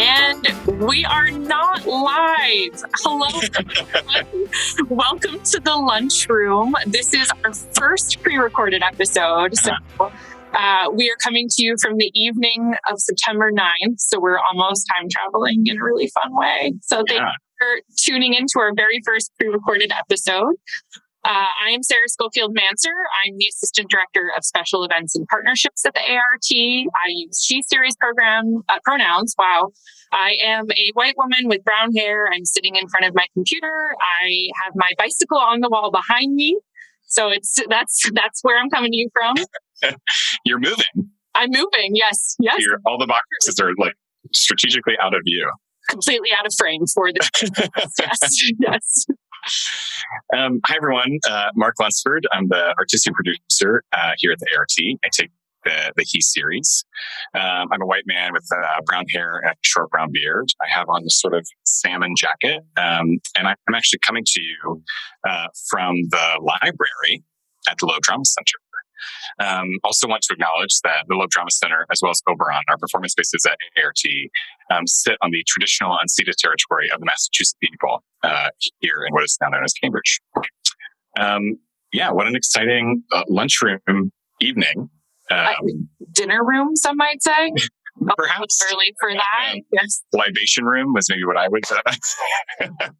And we are not live. Hello, everyone. Welcome to the lunchroom. This is our first pre-recorded episode. So we are coming to you from the evening of September 9th. So we're almost time traveling in a really fun way. So thank you for tuning into our very first pre-recorded episode. I am Sarah Schofield-Manser. I'm the Assistant Director of Special Events and Partnerships at the ART. I use she series pronouns. Wow. I am a white woman with brown hair. I'm sitting in front of my computer. I have my bicycle on the wall behind me. So that's where I'm coming to you from. You're moving. I'm moving. Yes. All the boxes are like strategically out of view. Completely out of frame for this. Yes. Hi, everyone. Mark Lunsford. I'm the artistic producer here at the ART. I take the He series. I'm a white man with brown hair and a short brown beard. I have on this sort of salmon jacket. And I'm actually coming to you from the library at the Loeb Drama Center. Also want to acknowledge that the Loeb Drama Center, as well as Oberon, our performance spaces at ART, sit on the traditional unceded territory of the Massachusetts people here in what is now known as Cambridge. What an exciting lunchroom evening. Dinner room, some might say. Perhaps. Early for that. Yes. Libation room was maybe what I would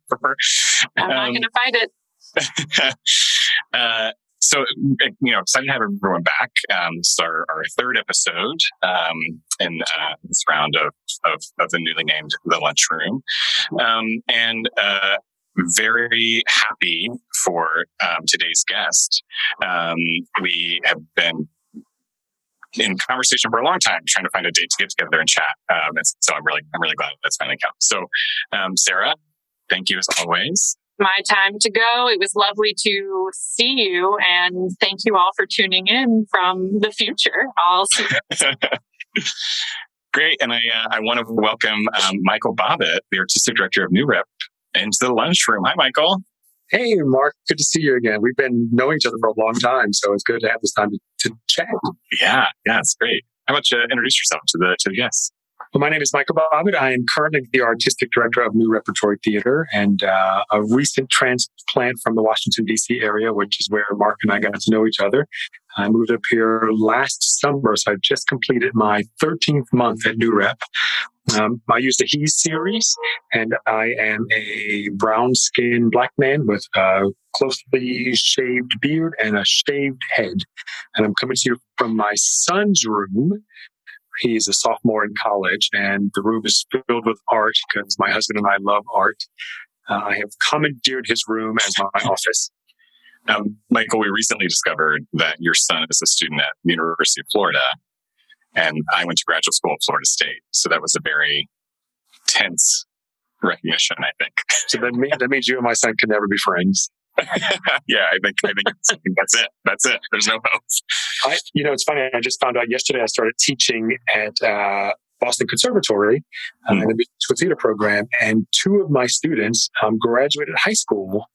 prefer. I'm not going to fight it. So, excited to have everyone back. This is our third episode in this round of the newly named The Lunchroom. And very happy for today's guest. We have been in conversation for a long time, trying to find a date to get together and chat. And so I'm really glad that's finally come. So, Sarah, thank you as always. My time to go. It was lovely to see you, and thank you all for tuning in from the future. I'll see you. Great, and I want to welcome Michael Bobbitt, the artistic director of New Rep, into the lunchroom. Hi, Michael. Hey, Mark. Good to see you again. We've been knowing each other for a long time, so it's good to have this time to chat. Yeah, it's great. How about you introduce yourself to the guests? Well, my name is Michael Bobbitt. I am currently the artistic director of New Repertory Theatre, and a recent transplant from the Washington, D.C. area, which is where Mark and I got to know each other. I moved up here last summer, so I've just completed my 13th month at New Rep. I use the He series, and I am a brown-skinned black man with a closely shaved beard and a shaved head. And I'm coming to you from my son's room. He's a sophomore in college, and the room is filled with art because my husband and I love art. I have commandeered his room as my office. Michael, we recently discovered that your son is a student at the University of Florida, and I went to graduate school at Florida State. So that was a very tense recognition, I think. So that means you and my son can never be friends. Yeah, I think that's it. There's no hope. It's funny. I just found out yesterday I started teaching at Boston Conservatory in the musical theater program, and two of my students graduated high school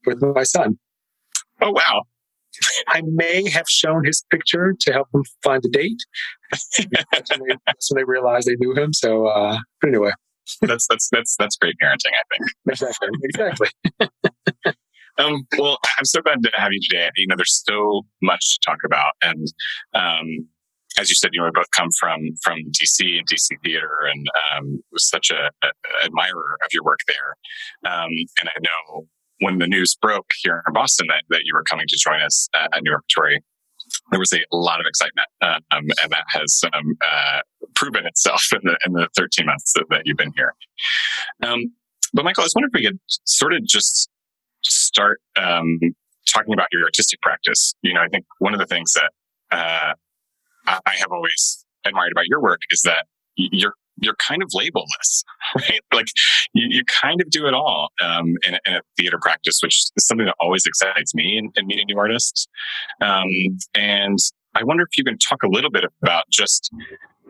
with my son. Oh, wow. I may have shown his picture to help them find the date. That's when they realized they knew him. So, but anyway. That's great parenting, I think. Exactly. Well, I'm so glad to have you today. There's so much to talk about. And as you said, we both come from DC and DC theater, and was such a admirer of your work there. And I know when the news broke here in Boston that you were coming to join us at New Repertory, there was a lot of excitement, and that has proven itself in the 13 months that you've been here. But Michael, I was wondering if we could sort of just start talking about your artistic practice. I think one of the things that I have always admired about your work is that you're kind of labelless, right? Like you kind of do it all in a theater practice, which is something that always excites me in meeting new artists. And I wonder if you can talk a little bit about just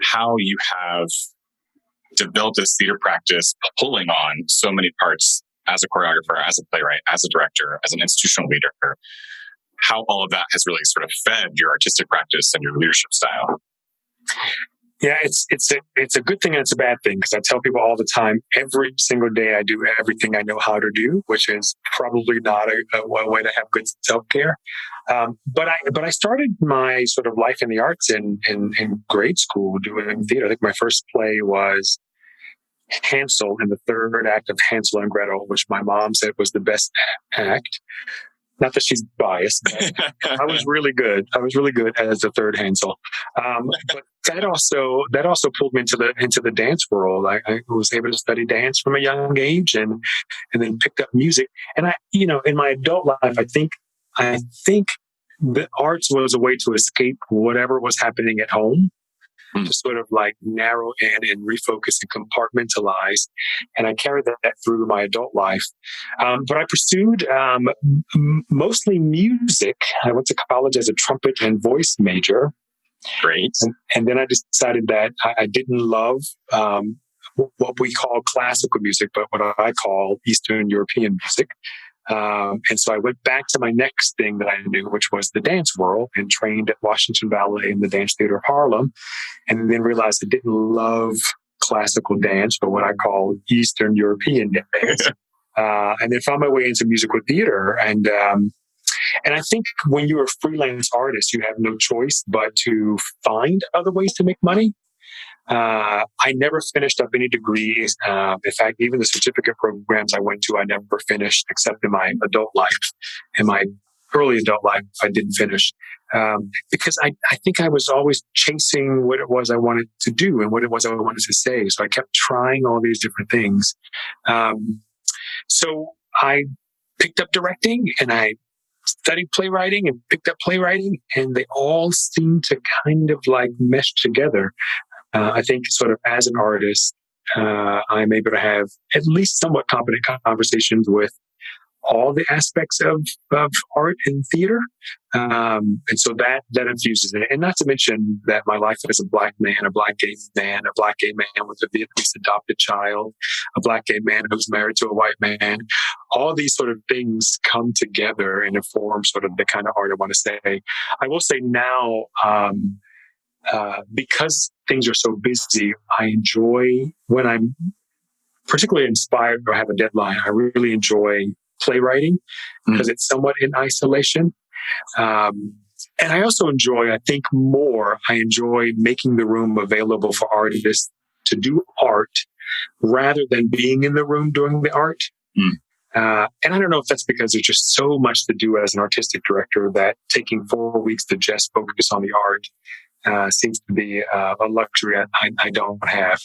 how you have developed this theater practice, pulling on so many parts as a choreographer, as a playwright, as a director, as an institutional leader, how all of that has really sort of fed your artistic practice and your leadership style. Yeah, it's a good thing and it's a bad thing, because I tell people all the time, every single day I do everything I know how to do, which is probably not a way to have good self-care. But I started my sort of life in the arts in grade school doing theater. I think my first play was Hansel, in the third act of Hansel and Gretel, which my mom said was the best act. Not that she's biased, but I was really good. I was really good as the third Hansel. But that also pulled me into the dance world. I was able to study dance from a young age, and then picked up music. And in my adult life, I think the arts was a way to escape whatever was happening at home, to sort of like narrow in and refocus and compartmentalize. And I carried that through my adult life. But I pursued mostly music. I went to college as a trumpet and voice major. Great. And then I decided that I didn't love what we call classical music, but what I call Eastern European music. And so I went back to my next thing that I knew, which was the dance world, and trained at Washington Ballet in the Dance Theater of Harlem, and then realized I didn't love classical dance, but what I call Eastern European dance. And then found my way into musical theater. And I think when you're a freelance artist, you have no choice but to find other ways to make money. I never finished up any degrees. In fact, even the certificate programs I went to, I never finished, except in my adult life. In my early adult life, I didn't finish. Because I think I was always chasing what it was I wanted to do and what it was I wanted to say. So I kept trying all these different things. So I picked up directing, and I studied playwriting and picked up playwriting, and they all seemed to kind of like mesh together. I think sort of as an artist, I'm able to have at least somewhat competent conversations with all the aspects of art and theater. And so that infuses it. And not to mention that my life as a black man, a black gay man with a Vietnamese adopted child, a black gay man who's married to a white man, all these sort of things come together and inform sort of the kind of art I want to say. I will say now, because things are so busy, I enjoy when I'm particularly inspired or have a deadline. I really enjoy playwriting because it's somewhat in isolation. And I also enjoy, I enjoy making the room available for artists to do art rather than being in the room doing the art. And I don't know if that's because there's just so much to do as an artistic director that taking 4 weeks to just focus on the art seems to be a luxury I don't have.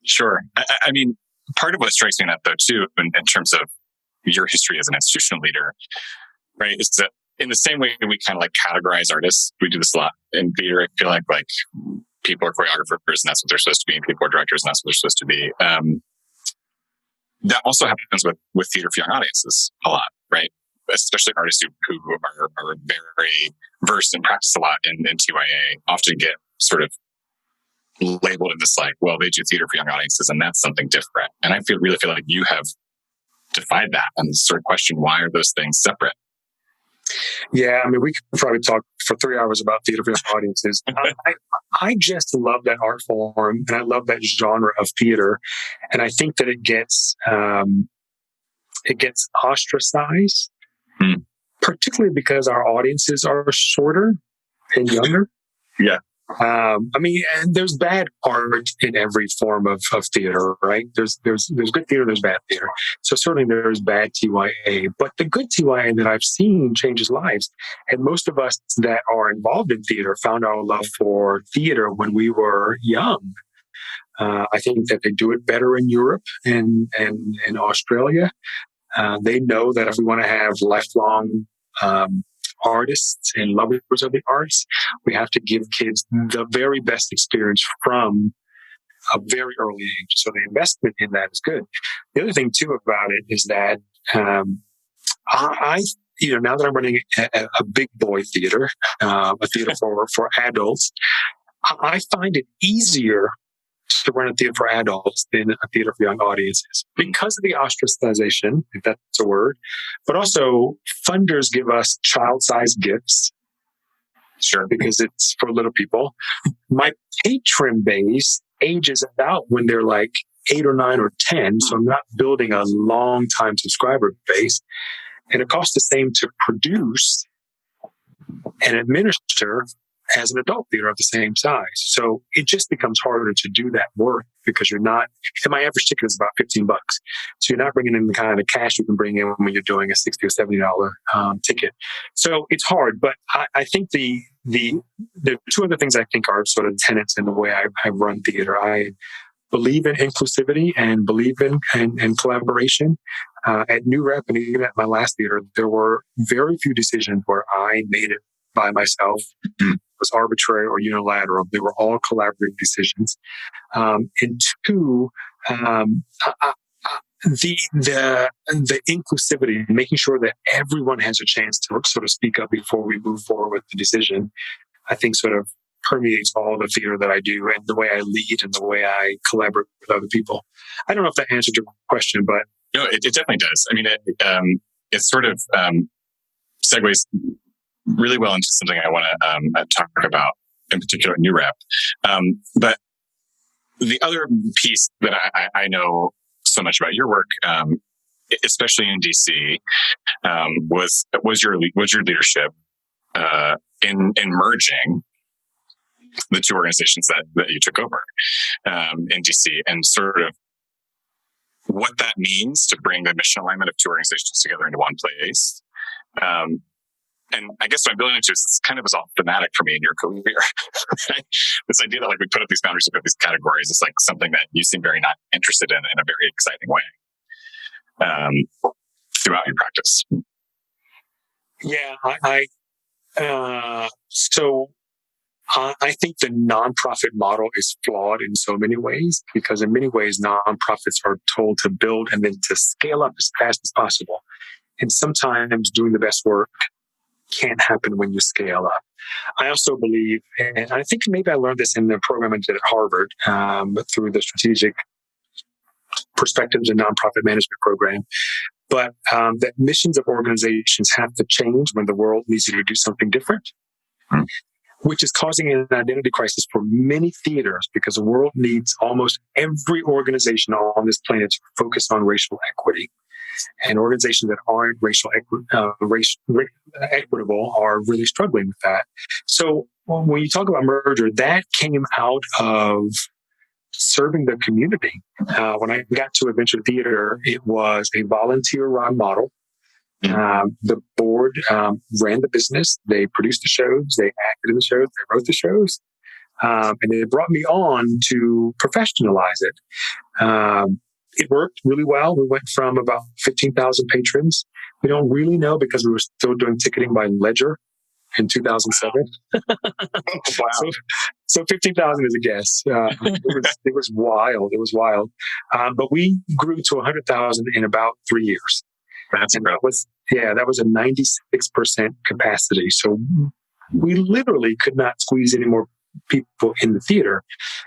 Sure. I mean, part of what strikes me in that, though, too, in terms of your history as an institutional leader, right, is that in the same way we kind of like categorize artists, we do this a lot in theater. I feel like people are choreographers and that's what they're supposed to be, and people are directors and that's what they're supposed to be. That also happens with theater for young audiences a lot, right? Especially artists who are very versed and practice a lot in TYA often get sort of labeled in this like, well, they do theater for young audiences and that's something different. And I really feel like you have defined that and sort of questioned, why are those things separate? Yeah, I mean, we could probably talk for 3 hours about theater for young audiences. I just love that art form, and I love that genre of theater. And I think that it gets ostracized, particularly because our audiences are shorter and younger. Yeah. I mean, and there's bad art in every form of theater, right? There's good theater, there's bad theater. So certainly there's bad TYA, but the good TYA that I've seen changes lives. And most of us that are involved in theater found our love for theater when we were young. I think that they do it better in Europe and in Australia. They know that if we want to have lifelong artists and lovers of the arts, we have to give kids the very best experience from a very early age. So the investment in that is good. The other thing too about it is that I now that I'm running a big boy theater, a theater for adults, I find it easier to run a theater for adults than a theater for young audiences because of the ostracization, if that's a word, but also funders give us child-sized gifts Sure. because it's for little people. My patron base ages out when they're like 8 or 9 or 10. So I'm not building a long time subscriber base. And it costs the same to produce and administer as an adult theater of the same size. So it just becomes harder to do that work because you're not, and my average ticket is about $15. So you're not bringing in the kind of cash you can bring in when you're doing a $60 or $70 ticket. So it's hard, but I think the two other things I think are sort of tenets in the way I run theater. I believe in inclusivity and believe in collaboration. At New Rep and even at my last theater, there were very few decisions where I made it by myself. It was arbitrary or unilateral. They were all collaborative decisions. And two, the inclusivity, making sure that everyone has a chance to sort of speak up before we move forward with the decision, I think sort of permeates all the theater that I do and the way I lead and the way I collaborate with other people. I don't know if that answered your question, but no, it definitely does. I mean, it sort of segues really well into something I want to talk about, in particular, New Rep. But the other piece that I know so much about your work, especially in DC, was your leadership in merging the two organizations that you took over in DC, and sort of what that means to bring the mission alignment of two organizations together into one place. And I guess what I'm building into is this kind of is all thematic for me in your career. This idea that like we put up these boundaries, we put up these categories, is like something that you seem very not interested in a very exciting way throughout your practice. Yeah, I think the nonprofit model is flawed in so many ways, because in many ways, nonprofits are told to build and then to scale up as fast as possible. And sometimes doing the best work can't happen when you scale up. I also believe, and I think maybe I learned this in the program I did at Harvard through the Strategic Perspectives and Nonprofit Management program, but that missions of organizations have to change when the world needs you to do something different, which is causing an identity crisis for many theaters, because the world needs almost every organization on this planet to focus on racial equity. And organizations that aren't equitable are really struggling with that. So when you talk about merger, that came out of serving the community. When I got to Adventure Theater, it was a volunteer-run model. The board ran the business. They produced the shows. They acted in the shows. They wrote the shows. And it brought me on to professionalize it. It worked really well. We went from about 15,000 patrons. We don't really know because we were still doing ticketing by ledger in 2007. Wow. So 15,000 is a guess. It was wild. It was wild. But we grew to 100,000 in about 3 years. That's incredible. That was a 96% capacity. So we literally could not squeeze any more people in the theater.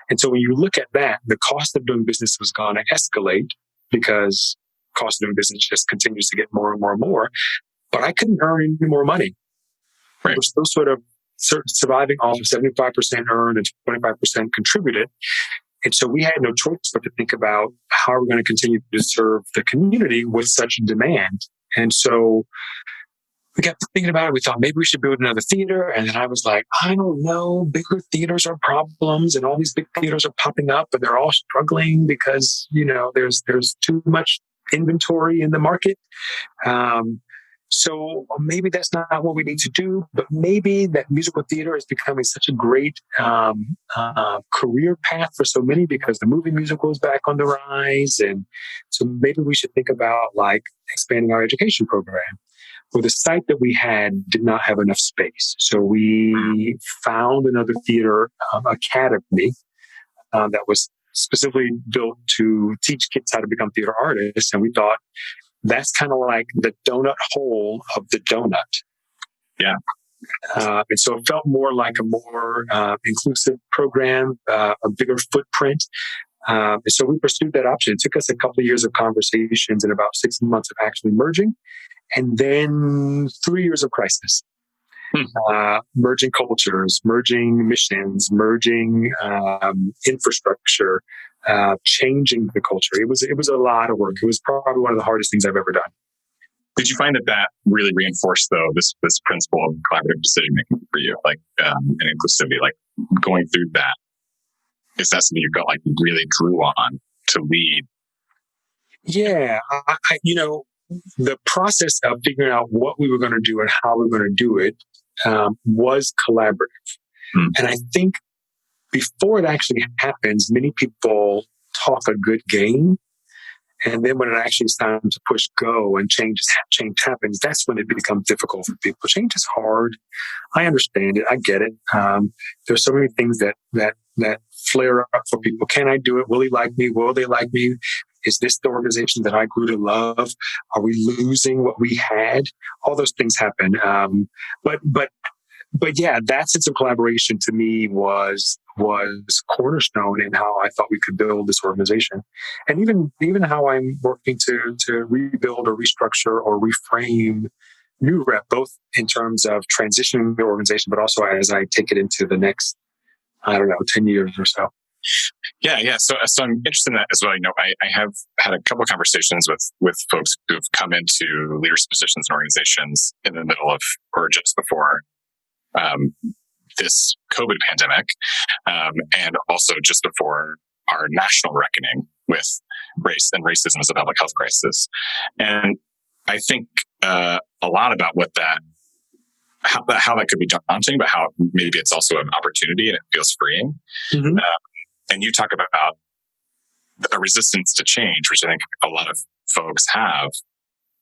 And so when you look at that, the cost of doing business was going to escalate because cost of doing business just continues to get more and more and more. But I couldn't earn any more money. Right. We're still sort of surviving off of 75% earned and 25% contributed. And so we had no choice but to think about how we're going to continue to serve the community with such demand. And so we kept thinking about it. We thought maybe we should build another theater. And then I was like, I don't know, bigger theaters are problems, and all these big theaters are popping up, but they're all struggling because, there's too much inventory in the market. So maybe that's not what we need to do, but maybe that musical theater is becoming such a great career path for so many because the movie musical is back on the rise. And so maybe we should think about like expanding our education program. Well, the site that we had did not have enough space. So we found another theater academy that was specifically built to teach kids how to become theater artists. And we thought that's kind of like the donut hole of the donut. Yeah. And so it felt more like a more inclusive program, a bigger footprint. And so we pursued that option. It took us a couple of years of conversations and about 6 months of actually merging. And then 3 years of crisis. merging cultures, merging missions, merging infrastructure, changing the culture. It was a lot of work. It was probably one of the hardest things I've ever done. Did you find that really reinforced, though, this principle of collaborative decision making for you, like and inclusivity, like going through that? Is that something you felt like you really drew on to lead? Yeah, the process of figuring out what we were going to do and how we were going to do it was collaborative. And I think before it actually happens, many people talk a good game. And then when it actually is time to push go and change happens, that's when it becomes difficult for people. Change is hard. I understand it. I get it. There's so many things that flare up for people. Can I do it? Will he like me? Will they like me? Is this the organization that I grew to love? Are we losing what we had? All those things happen. But yeah, that sense of collaboration to me was cornerstone in how I thought we could build this organization. And even how I'm working to rebuild or restructure or reframe New Rep, both in terms of transitioning the organization, but also as I take it into the next, 10 years or so. Yeah. So I'm interested in that as well. I have had a couple of conversations with folks who've come into leadership positions in organizations in the middle of or just before this COVID pandemic, and also just before our national reckoning with race and racism as a public health crisis. And I think a lot about how that could be daunting, but how maybe it's also an opportunity and it feels freeing. Mm-hmm. And you talk about a resistance to change, which I think a lot of folks have.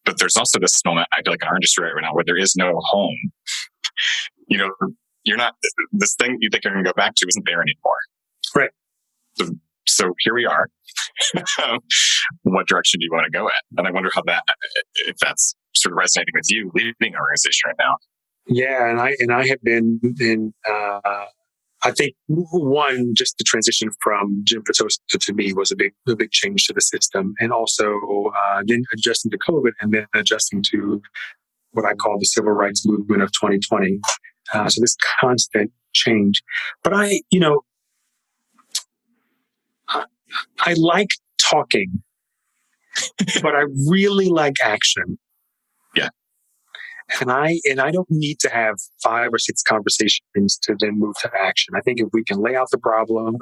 But there's also this moment, I feel like in our industry right now, where there is no home. You're not, this thing you think you're going to go back to isn't there anymore. Right. So here we are. What direction do you want to go at? And I wonder if that's sort of resonating with you leading an organization right now. Yeah. And I have been in, I think one, just the transition from Jim Patosa to me was a big change to the system. And also, then adjusting to COVID and then adjusting to what I call the civil rights movement of 2020. So this constant change. But I like talking, but I really like action. Yeah. And I don't need to have 5 or 6 conversations to then move to action. I think if we can lay out the problem,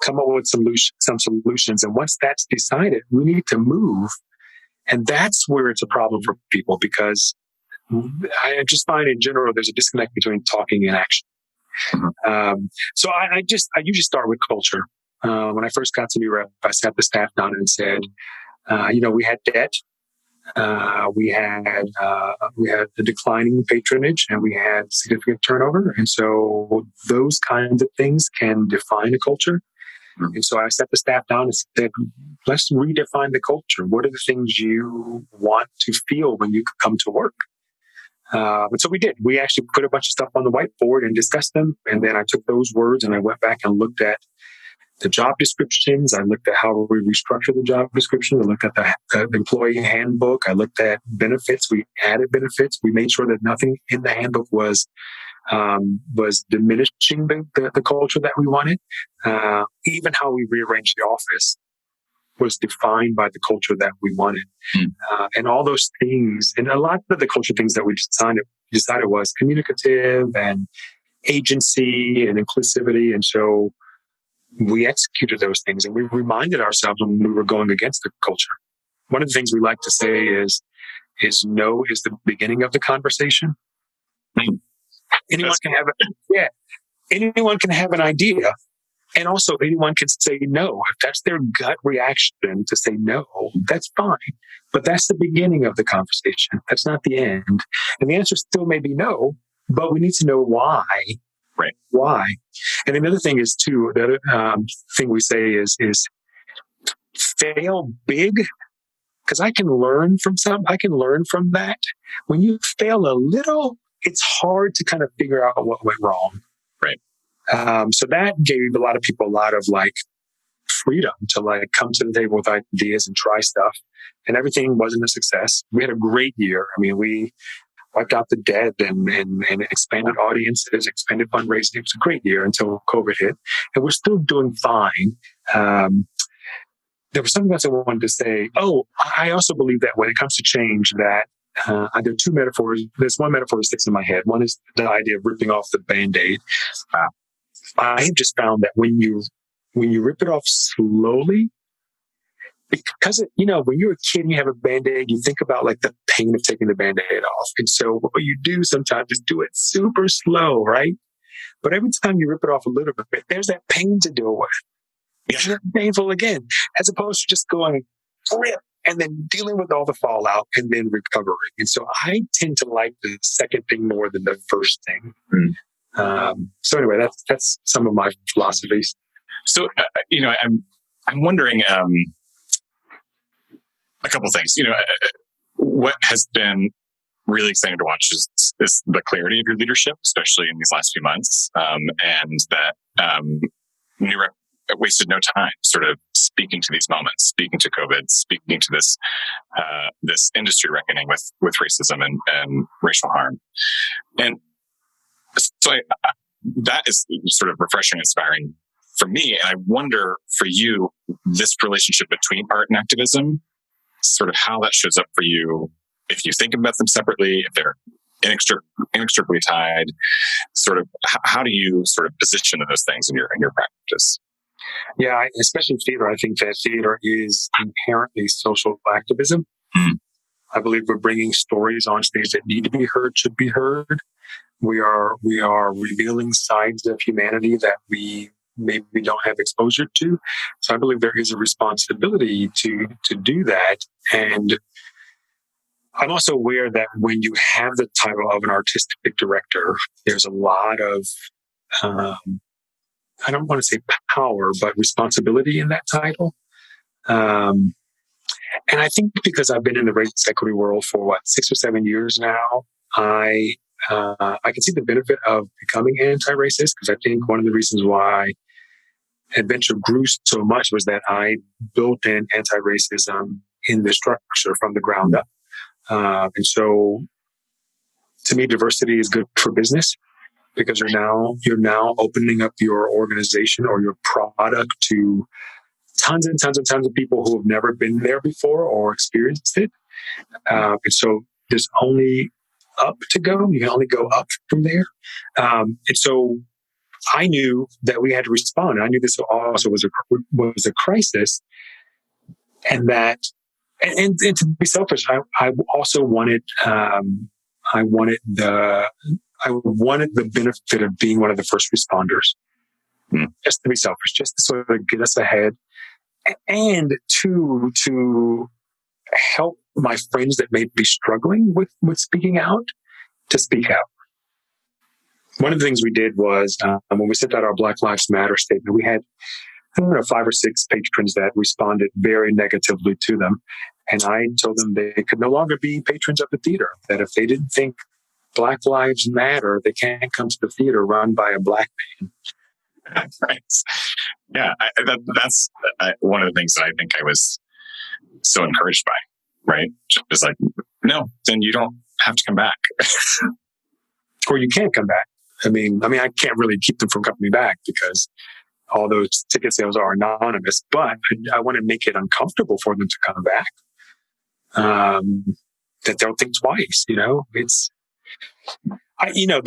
come up with some solutions, and once that's decided, we need to move. And that's where it's a problem for people, because I just find in general there's a disconnect between talking and action. So I usually start with culture. When I first got to New Rep, I sat the staff down and said, we had debt, we had the declining patronage, and we had significant turnover, and so those kinds of things can define a culture. And so I sat the staff down and said, let's redefine the culture. What are the things you want to feel when you come to work? And so we did. We actually put a bunch of stuff on the whiteboard and discussed them. And then I took those words and I went back and looked at the job descriptions. I looked at how we restructured the job description. I looked at the employee handbook. I looked at benefits. We added benefits. We made sure that nothing in the handbook was diminishing the culture that we wanted. Even how we rearranged the office was defined by the culture that we wanted. And all those things, and a lot of the culture things that we decided was communicative and agency and inclusivity. And so we executed those things, and we reminded ourselves when we were going against the culture. One of the things we like to say is no is the beginning of the conversation. Anyone can have an idea. And also, anyone can say no. If that's their gut reaction to say no, that's fine. But that's the beginning of the conversation. That's not the end. And the answer still may be no, but we need to know why. Right. Why? And another thing is, too, the other thing we say is fail big, because I can learn from that. When you fail a little, it's hard to kind of figure out what went wrong. Right. So that gave a lot of people a lot of freedom to come to the table with ideas and try stuff. And everything wasn't a success. We had a great year. I mean, wiped out the dead and expanded audiences, expanded fundraising. It was a great year until COVID hit, and we're still doing fine. There was something else I wanted to say. Oh, I also believe that when it comes to change, that there are two metaphors. There's one metaphor that sticks in my head. One is the idea of ripping off the Band-Aid. I have just found that when you rip it off slowly, because when you're a kid and you have a Band-Aid, you think about like the pain of taking the Band-Aid off. And so what you do sometimes is do it super slow, right? But every time you rip it off a little bit, there's that pain to deal with. It's painful again, as opposed to just going rip and then dealing with all the fallout and then recovering. And so I tend to like the second thing more than the first thing. So anyway, that's some of my philosophies. So I'm wondering a couple things. What has been really exciting to watch is the clarity of your leadership, especially in these last few months, and that New Rep wasted no time sort of speaking to these moments, speaking to COVID, speaking to this industry reckoning with racism and racial harm. And so that is sort of refreshing, inspiring for me. And I wonder for you, this relationship between art and activism, sort of how that shows up for you, if you think about them separately, if they're inextricably tied, sort of how do you sort of position those things in your practice? Yeah, especially theater. I think that theater is inherently social activism. I believe we're bringing stories on stage that need to be heard, should be heard. We are revealing sides of humanity that we maybe don't have exposure to. So I believe there is a responsibility to do that. And I'm also aware that when you have the title of an artistic director, there's a lot of I don't want to say power, but responsibility in that title. And I think because I've been in the race equity world for 6 or 7 years now, I can see the benefit of becoming anti-racist, because I think one of the reasons why Adventure grew so much was that I built in anti-racism in the structure from the ground up. And so to me, diversity is good for business, because you're now opening up your organization or your product to tons and tons and tons of people who have never been there before or experienced it. And so there's only up to go. You can only go up from there. And so I knew that we had to respond. I knew this also was a crisis, and that, and to be selfish, I also wanted, I wanted the benefit of being one of the first responders. Just to be selfish, just to sort of get us ahead, and to help my friends that may be struggling with speaking out, to speak out. One of the things we did was when we sent out our Black Lives Matter statement, we had 5 or 6 patrons that responded very negatively to them. And I told them they could no longer be patrons of the theater, that if they didn't think Black Lives Matter, they can't come to the theater run by a Black man. Right. Yeah, that's one of the things that I think I was so encouraged by, right? Just like, no, then you don't have to come back. Or you can't come back. I mean, I can't really keep them from coming back because all those ticket sales are anonymous, but I want to make it uncomfortable for them to come back. That they'll think twice, the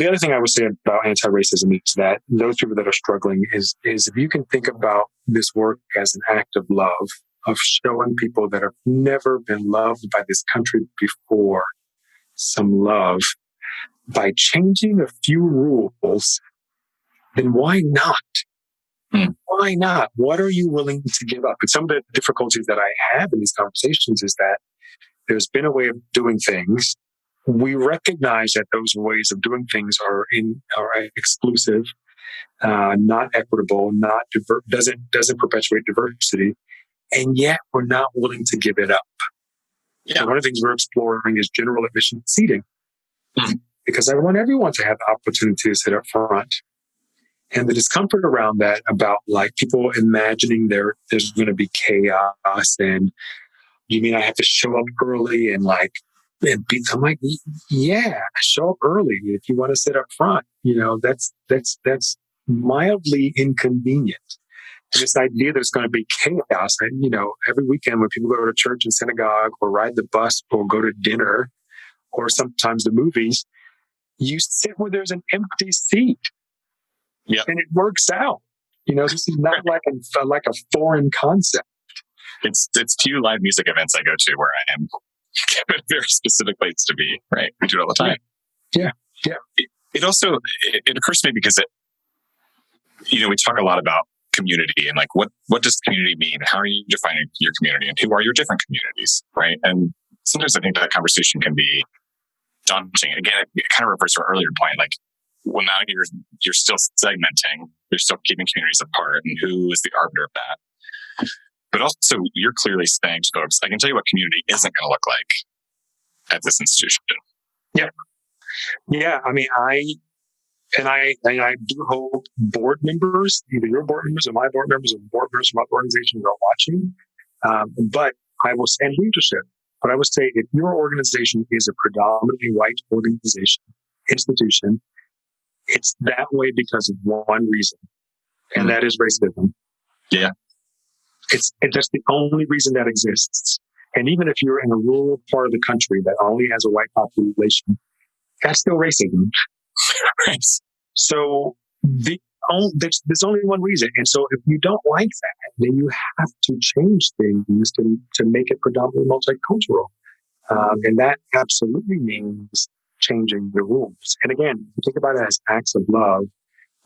other thing I would say about anti-racism is that those people that are struggling is if you can think about this work as an act of love, of showing people that have never been loved by this country before some love by changing a few rules, then why not? Why not? What are you willing to give up? And some of the difficulties that I have in these conversations is that there's been a way of doing things. We recognize that those ways of doing things are exclusive, not equitable, doesn't perpetuate diversity, and yet we're not willing to give it up. Yeah. So one of the things we're exploring is general admission seating, because I want everyone to have the opportunity to sit up front. And the discomfort around that, about like people imagining there's going to be chaos, and you mean I have to show up early and like I'm like, yeah, show up early if you want to sit up front. That's mildly inconvenient. And this idea that it's going to be chaos. And, every weekend when people go to church and synagogue or ride the bus or go to dinner or sometimes the movies, you sit where there's an empty seat. Yep. And it works out. This is not like a foreign concept. It's few live music events I go to where I am given a very specific place to be, right? We do it all the time. Yeah. It also, it occurs to me because we talk a lot about community and like, what does community mean? How are you defining your community and who are your different communities, right? And sometimes I think that conversation can be daunting. Again, it kind of refers to our earlier point, like, well, now you're still segmenting, you're still keeping communities apart, and who is the arbiter of that? But also, you're clearly saying to folks, I can tell you what community isn't going to look like at this institution. Yeah. I mean, I do hope board members, either your board members or my board members or board members from other organizations are watching. But I will say, and leadership, but I would say if your organization is a predominantly white institution, it's that way because of one reason, and that is racism. Yeah. That's the only reason that exists. And even if you're in a rural part of the country that only has a white population, that's still racism. Right. So there's only one reason. And so if you don't like that, then you have to change things to make it predominantly multicultural. And that absolutely means changing the rules. And again, if you think about it as acts of love,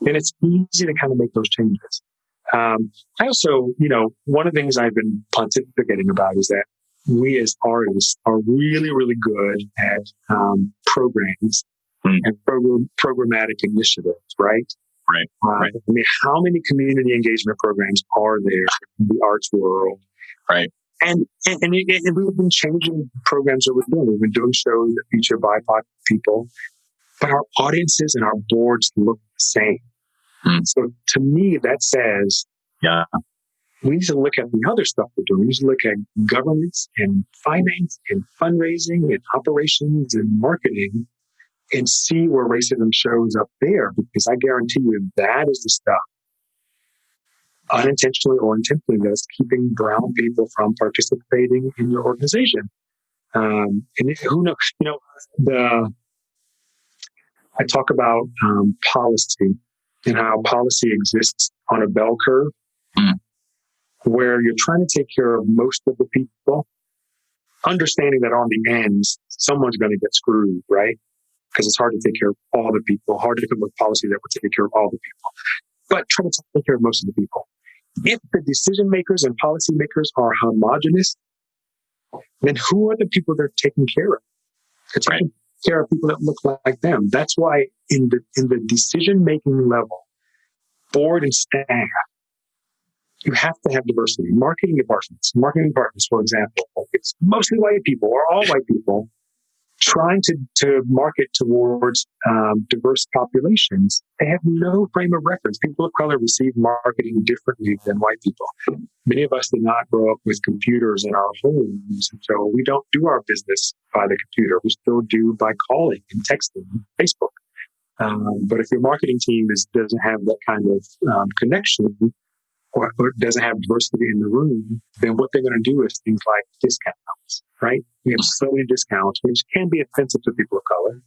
then it's easy to kind of make those changes. I also, one of the things I've been pontificating about is that we as artists are really, really good at programs and programmatic initiatives, right? Right. I mean, how many community engagement programs are there in the arts world? Right. And we've been changing programs that we're doing. We've been doing shows that feature BIPOC people, but our audiences and our boards look the same. So to me, that says, we need to look at the other stuff we're doing. We need to look at governance and finance and fundraising and operations and marketing and see where racism shows up there, because I guarantee you that is the stuff, unintentionally or intentionally, that's keeping brown people from participating in your organization. And who knows? I talk about policy and how policy exists on a bell curve, where you're trying to take care of most of the people, understanding that on the ends, someone's going to get screwed, right? Because it's hard to take care of all the people, hard to come up with policy that would take care of all the people, but try to take care of most of the people. If the decision makers and policy makers are homogenous, then who are the people they're taking care of? They're taking care of people that look like them. That's why in the decision-making level, board and staff, you have to have diversity. Marketing departments, for example, it's mostly white people or all white people trying to market towards diverse populations. They have no frame of reference. People of color receive marketing differently than white people. Many of us did not grow up with computers in our homes, so we don't do our business by the computer. We still do by calling and texting, Facebook. But if your marketing team doesn't have that kind of connection, or doesn't have diversity in the room, then what they're going to do is things like discounts, right? We have so many discounts, which can be offensive to people of color.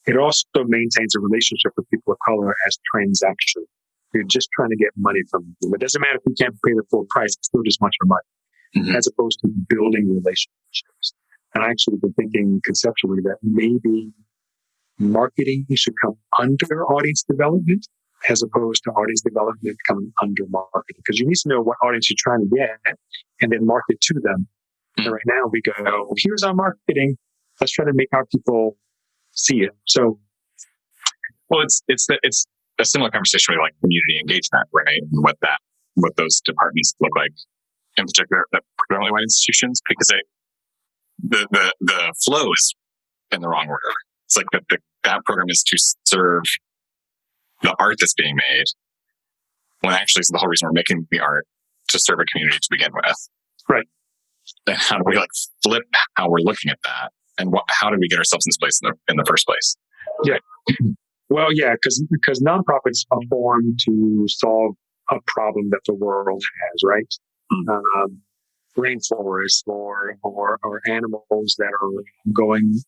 It also maintains a relationship with people of color as transaction. You're just trying to get money from them. It doesn't matter if you can't pay the full price, it's still just much for money, as opposed to building relationships. And I actually been thinking conceptually that maybe marketing should come under audience development, as opposed to audience development coming under marketing. Because you need to know what audience you're trying to get and then market to them. And right now we go, here's our marketing. Let's try to make our people see it. So, well, it's a similar conversation with like community engagement, right? And what those departments look like, in particular, the predominantly white institutions, because the flow is in the wrong order. It's like that program is to serve the art that's being made, when actually it's the whole reason we're making the art to serve a community to begin with. Right. Then how do we like flip how we're looking at that how did we get ourselves in this place in the first place? Yeah. Well, yeah, because nonprofits are formed to solve a problem that the world has, right? Rainforests or animals that are going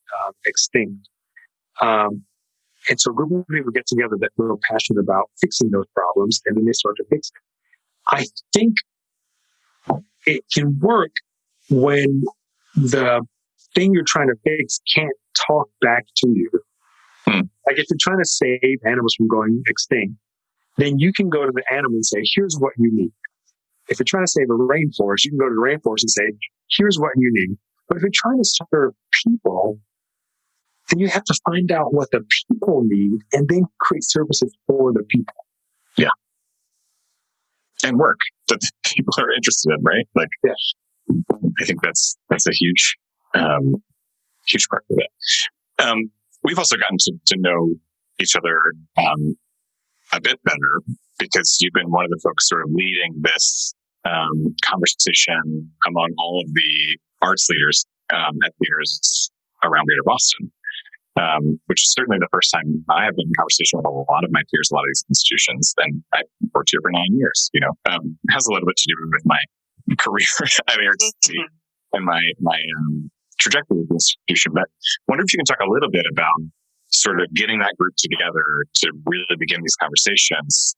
extinct. And so a group of people get together that are passionate about fixing those problems, and then they start to fix it. I think it can work when the thing you're trying to fix can't talk back to you. Like if you're trying to save animals from going extinct, then you can go to the animal and say, here's what you need. If you're trying to save a rainforest, you can go to the rainforest and say, here's what you need. But if you're trying to serve people, then you have to find out what the people need and then create services for the people. Yeah. And work that people are interested in, right? Like, yeah. I think that's a huge part of it. We've also gotten to know each other a bit better because you've been one of the folks sort of leading this conversation among all of the arts leaders at theaters around Greater Boston, which is certainly the first time I have been in conversation with a lot of my peers, a lot of these institutions. And I've worked here for 9 years. It has a little bit to do with my career at ARTC and my trajectory of the institution. But I wonder if you can talk a little bit about sort of getting that group together to really begin these conversations,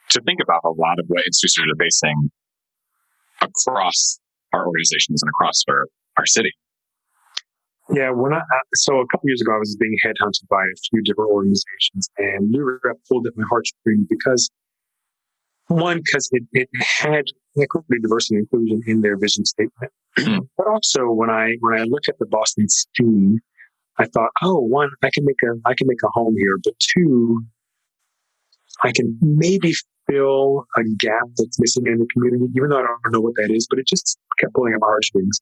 to think about a lot of what institutions are facing across our organizations and across our city. Yeah, so a couple years ago, I was being headhunted by a few different organizations, and New Rep pulled at my heartstrings because it had equity, diversity, and inclusion in their vision statement. But also, when I look at the Boston scene, I thought, one, I can make a home here, but two, I can maybe fill a gap that's missing in the community, even though I don't know what that is, but it just kept pulling at my heartstrings.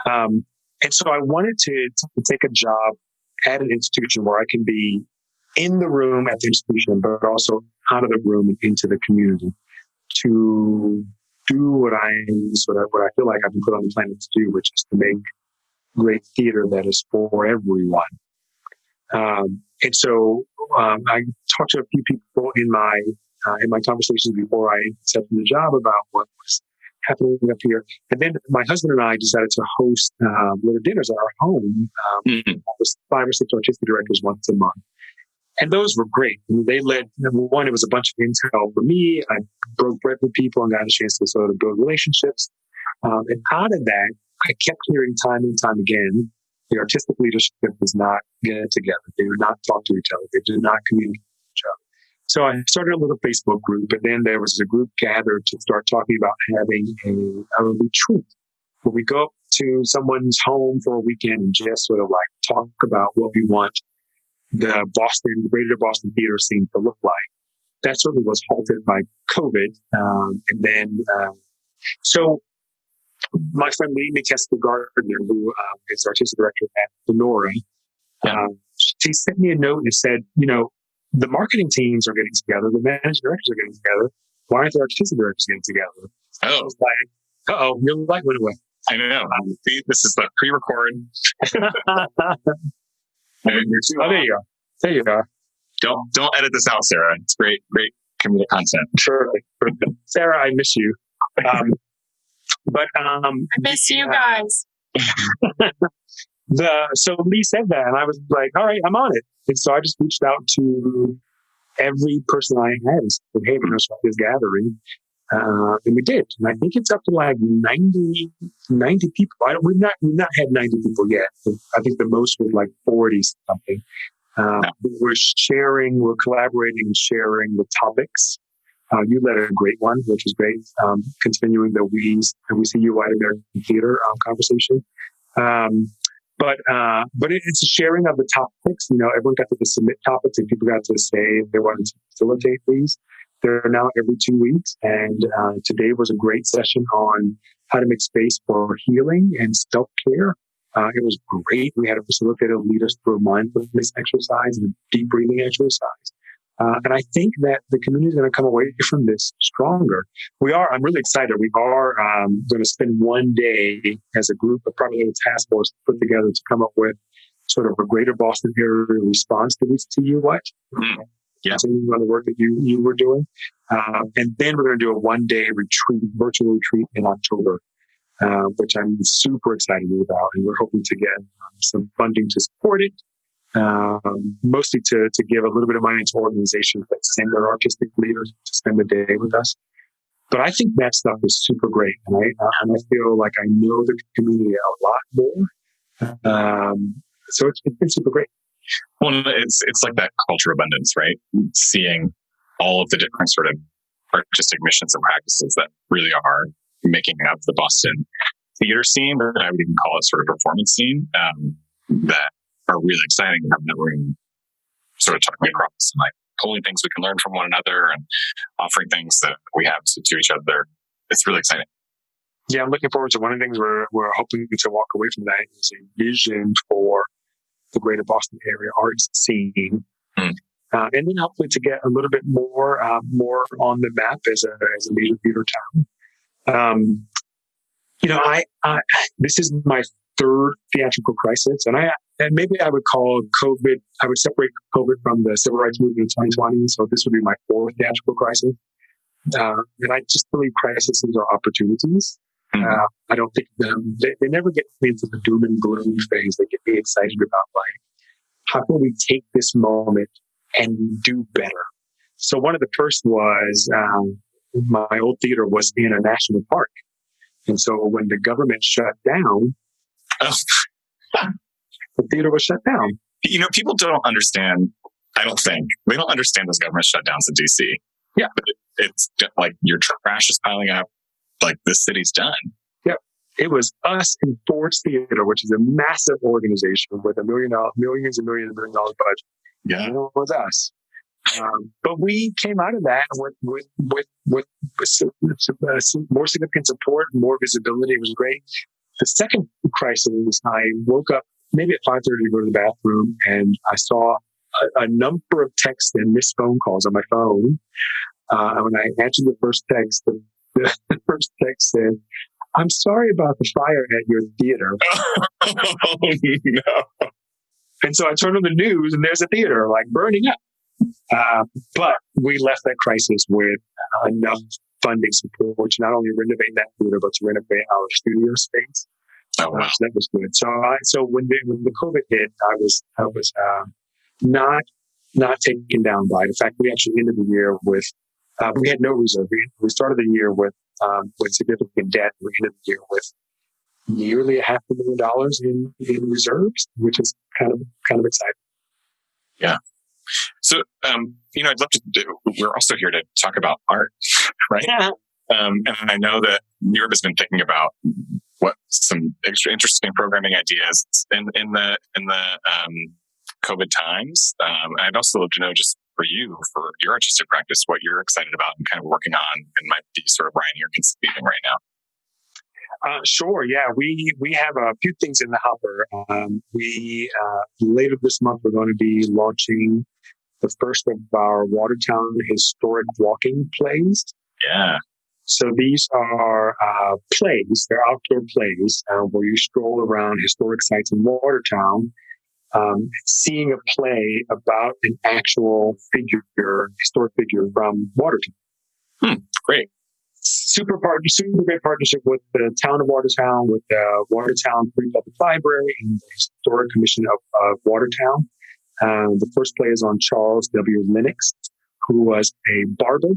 And so I wanted to take a job at an institution where I can be in the room at the institution, but also out of the room and into the community to do what I feel like I've been put on the planet to do, which is to make great theater that is for everyone. And so I talked to a few people in my conversations before I accepted the job about what was happening up here. And then my husband and I decided to host little dinners at our home. With 5 or 6 artistic directors once a month. And those were great. I mean, they led, number one, it was a bunch of intel for me. I broke bread with people and got a chance to sort of build relationships. And out of that, I kept hearing time and time again, the artistic leadership does not get together. They do not talk to each other. They do not communicate with each other. So I started a little Facebook group, and then there was a group gathered to start talking about having a retreat where we go up to someone's home for a weekend and just sort of like talk about what we want the Greater Boston theater scene to look like. That certainly was halted by COVID. So my friend Lee McKesker Gardner, who is artistic director at Lenora, she sent me a note and said, the marketing teams are getting together, the managing directors are getting together. Why aren't the artistic directors getting together? I was like, your light went away. I know. This is the pre-record. There you go. There you go. Don't edit this out, Sarah. It's great comedic content. Sure. Sarah, I miss you. I miss you guys. So Lee said that, and I was like, all right, I'm on it. And so I just reached out to every person I had and said, hey, we're going to start this gathering. And we did. And I think it's up to like 90 people. We've not had 90 people yet. I think the most was like 40 something. We're collaborating and sharing the topics. You led a great one, which was great. Continuing the we see you white American theater conversation. But it's a sharing of the topics. Everyone got to submit topics and people got to say if they wanted to facilitate these. They're now every 2 weeks. And today was a great session on how to make space for healing and self-care. It was great. We had a facilitator lead us through a mindfulness exercise and a deep breathing exercise. And I think that the community is going to come away from this stronger. I'm really excited. We are going to spend one day as a group, a private little task force put together to come up with sort of a greater Boston area response to this to you what? Yeah. Continuing on the work that you were doing. And then we're going to do a one-day retreat, virtual retreat in October, which I'm super excited about. And we're hoping to get some funding to support it. Mostly to give a little bit of money to organizations that send their artistic leaders to spend the day with us. But I think that stuff is super great. And I feel like I know the community a lot more. So it's been super great. Well, it's like that culture of abundance, right? Seeing all of the different sort of artistic missions and practices that really are making up the Boston theater scene, but I would even call it sort of performance scene, that are really exciting to have in the room, sort of talking across and like pulling things we can learn from one another and offering things that we have to each other. It's really exciting. Yeah, I'm looking forward to one of the things we're hoping to walk away from that is a vision for the greater Boston area arts scene. And then hopefully to get a little bit more on the map as a major theater town. This is my third theatrical crisis, and maybe I would call COVID, I would separate COVID from the civil rights movement in 2020. So this would be my fourth theatrical crisis. And I just believe crises are opportunities. I don't think they never get me into the doom and gloom phase. They get me excited about like, how can we take this moment and do better? So one of the first was, my old theater was in a national park. And so when the government shut down, the theater was shut down. People don't understand. I don't think they don't understand those government shutdowns in DC. Yeah, but it's like your trash is piling up. Like the city's done. Yeah, it was us in Ford's Theater, which is a massive organization with millions and millions budget. Yeah, and it was us. But we came out of that with some more significant support, more visibility. It was great. The second crisis, I woke up maybe at 5:30 to go to the bathroom, and I saw a number of texts and missed phone calls on my phone. And when I answered the first text, the first text said, "I'm sorry about the fire at your theater." Oh, no. And so I turned on the news, and there's a theater like burning up. But we left that crisis with enough funding support to not only renovate that theater, but to renovate our studio space. Oh, wow. So that was good. So when the COVID hit, I was not taken down by the fact we actually ended the year with we had no reserve. We started the year with significant debt. We ended the year with nearly $500,000 in reserves, which is kind of exciting. Yeah. So, I'd love to we're also here to talk about art, right? Yeah. And I know that Europe has been thinking about what some extra interesting programming ideas in the COVID times. And I'd also love to know, just for you, for your artistic practice, what you're excited about and kind of working on, and might be sort of Ryan, you're conceiving right now. Sure. Yeah, we have a few things in the hopper. We later this month we're going to be launching the first of our Watertown historic walking plays. Yeah. So these are plays. They're outdoor plays where you stroll around historic sites in Watertown, seeing a play about an actual historic figure from Watertown. Great. Super great partnership with the town of Watertown, with the Watertown Free Public Library and the Historic Commission of Watertown. The first play is on Charles W. Lennox, who was a barber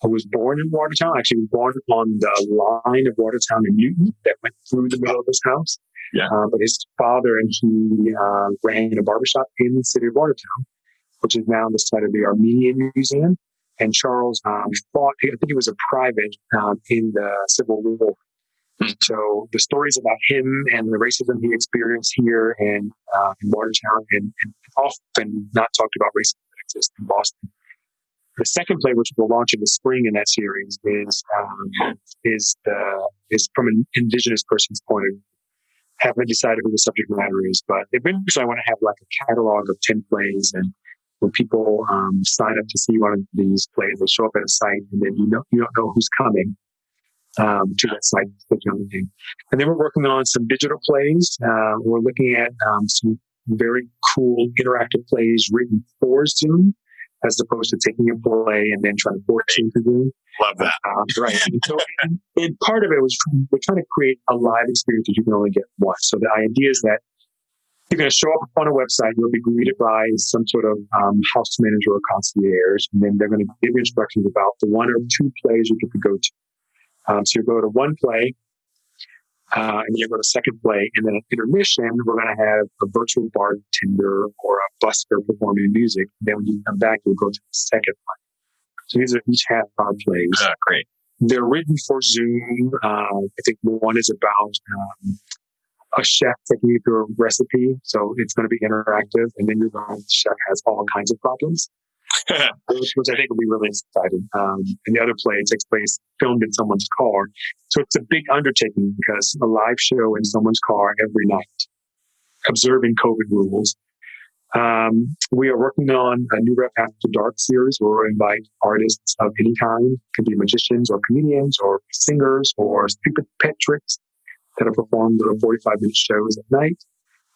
who was born in Watertown, actually was born on the line of Watertown and Newton that went through the middle of his house. Yeah. But his father and he ran a barbershop in the city of Watertown, which is now the site of the Armenian Museum. And Charles fought, I think he was a private in the Civil War. So the stories about him and the racism he experienced here in Watertown, and often not talked about racism that exists in Boston. The second play, which will launch in the spring in that series, is from an indigenous person's point of view. Haven't decided who the subject matter is, but eventually I want to have like a catalog of 10 plays and when people sign up to see one of these plays, they show up at a site, and then you don't know who's coming to that site. And then we're working on some digital plays. We're looking at some very cool interactive plays written for Zoom, as opposed to taking a play and then trying to force it into Zoom. Love that. Right. And part of it was we're trying to create a live experience that you can only get once. So the idea is that you're going to show up on a website, you'll be greeted by some sort of house manager or concierge, and then they're going to give you instructions about the one or two plays you get to go to. So you go to one play, and you go to second play, and then at intermission, we're going to have a virtual bartender or a busker performing music. Then when you come back, you'll go to the second play. So these are each half-hour plays. Great. They're written for Zoom. I think one is about a chef taking you through a recipe. So it's going to be interactive. And then the chef has all kinds of problems, which I think will be really exciting. And the other play takes place filmed in someone's car. So it's a big undertaking because a live show in someone's car every night, observing COVID rules. We are working on a new Rep After Dark series where we invite artists of any kind. It can be magicians or comedians or singers or stupid pet tricks that are performed at 45-minute shows at night.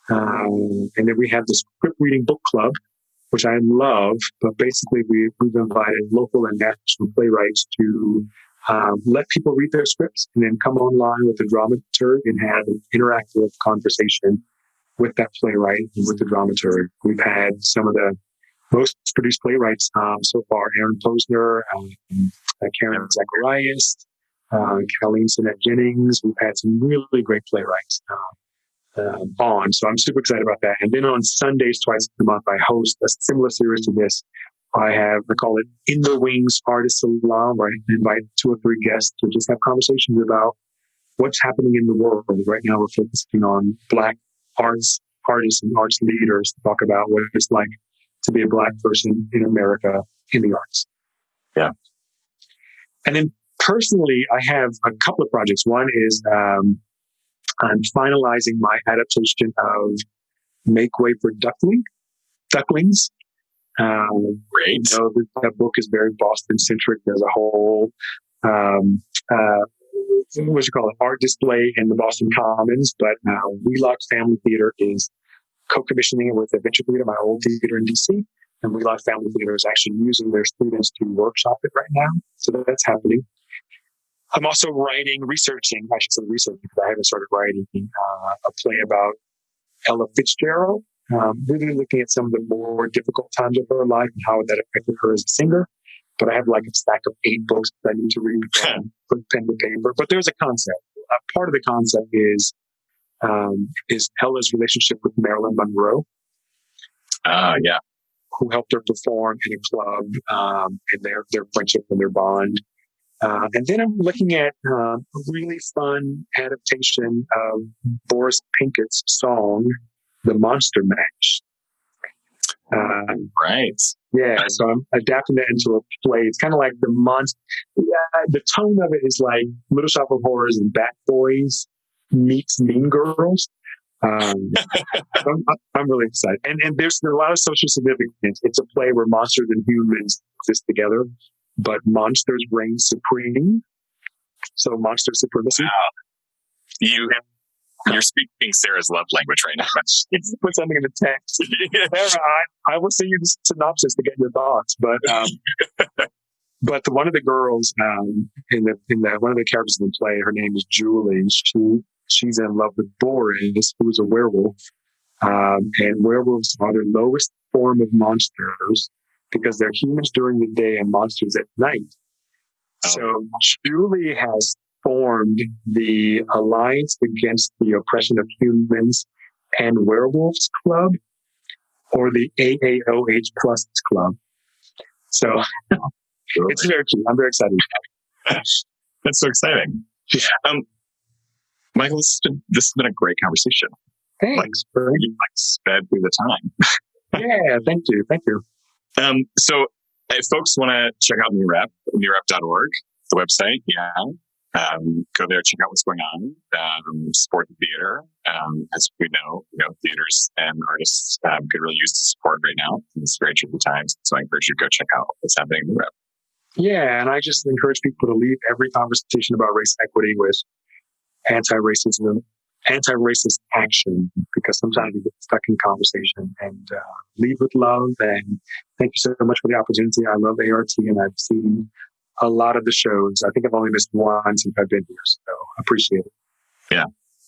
And then we have the script reading book club, which I love, but basically we've invited local and national playwrights to let people read their scripts and then come online with the dramaturg and have an interactive conversation with that playwright and with the dramaturg. We've had some of the most produced playwrights so far: Aaron Posner, Karen Zacharias, Colleen Sinnett Jennings. We've had some really great playwrights on. So I'm super excited about that. And then on Sundays, twice a month, I host a similar series to this. I call it In the Wings Artist Salon, where I invite 2 or 3 guests to just have conversations about what's happening in the world. Right now, we're focusing on Black artists and arts leaders to talk about what it's like to be a Black person in America in the arts. Yeah. And then personally, I have a couple of projects. One is I'm finalizing my adaptation of Make Way for Ducklings. Great. That book is very Boston-centric. There's a whole art display in the Boston Commons, but Wheelock Family Theater is co-commissioning it with Adventure Theater, my old theater in DC, and Wheelock Family Theater is actually using their students to workshop it right now. So that's happening. I'm also researching, because I haven't started writing a play about Ella Fitzgerald, really looking at some of the more difficult times of her life and how that affected her as a singer. But I have like a stack of 8 books that I need to read and put pen to paper. But there's a concept. Part of the concept is Ella's relationship with Marilyn Monroe. Yeah. Who helped her perform in a club, and their friendship and their bond. And then I'm looking at a really fun adaptation of Boris Pinkett's song, The Monster Mash. Right. Yeah, so I'm adapting that into a play. It's kind of like the tone of it is like Little Shop of Horrors and Bat Boys meets Mean Girls. I'm really excited. And there's a lot of social significance. It's a play where monsters and humans exist together, but monsters reign supreme. So monster supremacy. Wow. You're speaking Sarah's love language right now. Put something in the text. I will send you the synopsis to get your thoughts. But one of the girls in one of the characters in the play, her name is Julie. She's in love with Boris, who's a werewolf. And werewolves are the lowest form of monsters because they're humans during the day and monsters at night. So Julie has formed the Alliance Against the Oppression of Humans and Werewolves Club, or the AAOH Plus Club. So it's very cute. I'm very excited. That's so exciting. Michael, this has been a great conversation. Thanks. You sped through the time. Yeah, thank you. So if folks want to check out New Rep, newrep.org, the website, Go there, check out what's going on, support the theater. As we know, theaters and artists could really use the support right now. It's very tricky times. So I encourage you to go check out what's happening in the Rep. Yeah, and I just encourage people to leave every conversation about race equity with anti-racist action, because sometimes we get stuck in conversation, and lead with love. And thank you so much for the opportunity. I love ART, and I've seen a lot of the shows. I think I've only missed one since I've been here, so I appreciate it.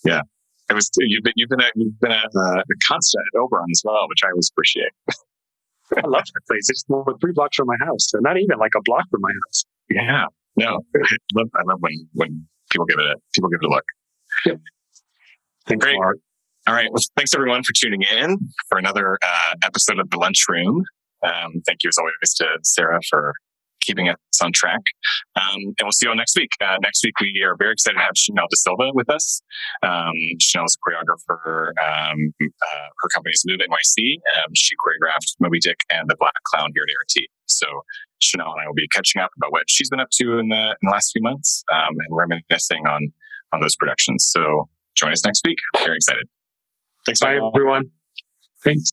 Yeah. It was you've been a constant at Oberon as well, which I always appreciate. I love that place. It's 3 blocks from my house, so not even like a block from my house. Yeah, no, I love when people give it a look. Yep. Thanks, Great. Mark. All right. Well, thanks everyone for tuning in for another episode of The Lunchroom. Thank you as always to Sarah for keeping us on track. And we'll see you all next week. Next week, we are very excited to have Chanel De Silva with us. Chanel's a choreographer. Her company's Move NYC. She choreographed Moby Dick and The Black Clown here at ART. So Chanel and I will be catching up about what she's been up to in the last few months, and reminiscing on those productions. So join us next week. Very excited. Thanks. Bye, everyone. Thanks.